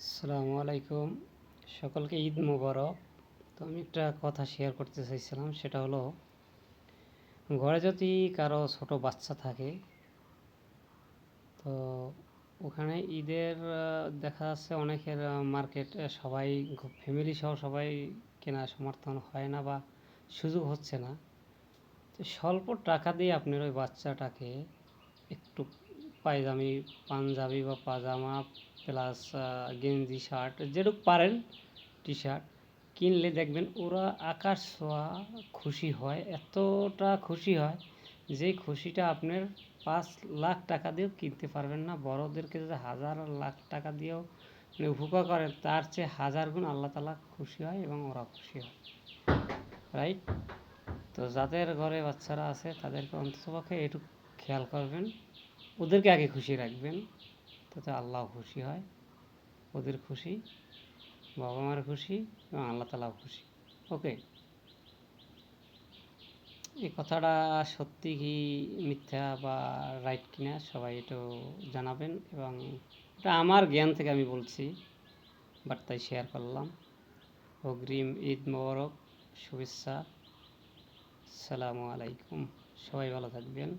আসসালামু আলাইকুম, সকলকে ঈদ মোবারক। তো আমি একটা কথা শেয়ার করতে চাইছিলাম, সেটা হলো ঘরে যদি কারো ছোট বাচ্চা থাকে, তো ওখানে ঈদের দেখা যাচ্ছে অনেকের মার্কেট সবাই ফ্যামিলি সহ সবাই কেনা সমর্থন হয় না বা সুযোগ হচ্ছে না। তো স্বল্প টাকা দিয়ে আপনার ওই বাচ্চাটাকে একটু পায়জামি, পাঞ্জাবি বা পাজামা প্লাস গেঞ্জি, শার্ট যেটুকু পারেন, টি শার্ট কিনলে দেখবেন ওরা আকাশ ছোঁয়া খুশি হয়, এতটা খুশি হয় যে খুশিটা আপনার 5 লাখ টাকা দিয়েও কিনতে পারবেন না। বড়োদেরকে যদি হাজার লাখ টাকা দিয়েও মানে উপকার করেন, তার চেয়ে 1000 গুণ আল্লাহ তাআলা খুশি হয় এবং ওরা খুশি হয়, রাইট? তো যাদের ঘরে বাচ্চারা আছে তাদেরকে অন্ততপক্ষে এটুকু খেয়াল করবেন, ওদেরকে আগে খুশি রাখবেন, তাতে আল্লাহ খুশি হয়। ওদের খুশি, বাবা মার খুশি এবং আল্লাহ তাআলাও খুশি। ওকে, এই কথাটা সত্যি কি মিথ্যা বা রাইট কিনা সবাই একটু জানাবেন, এবং এটা আমার জ্ঞান থেকে আমি বলছি, বার্তায় শেয়ার করলাম। অগ্রিম ঈদ মোবারক, শুভেচ্ছা। আসসালামু আলাইকুম, সবাই ভালো থাকবেন।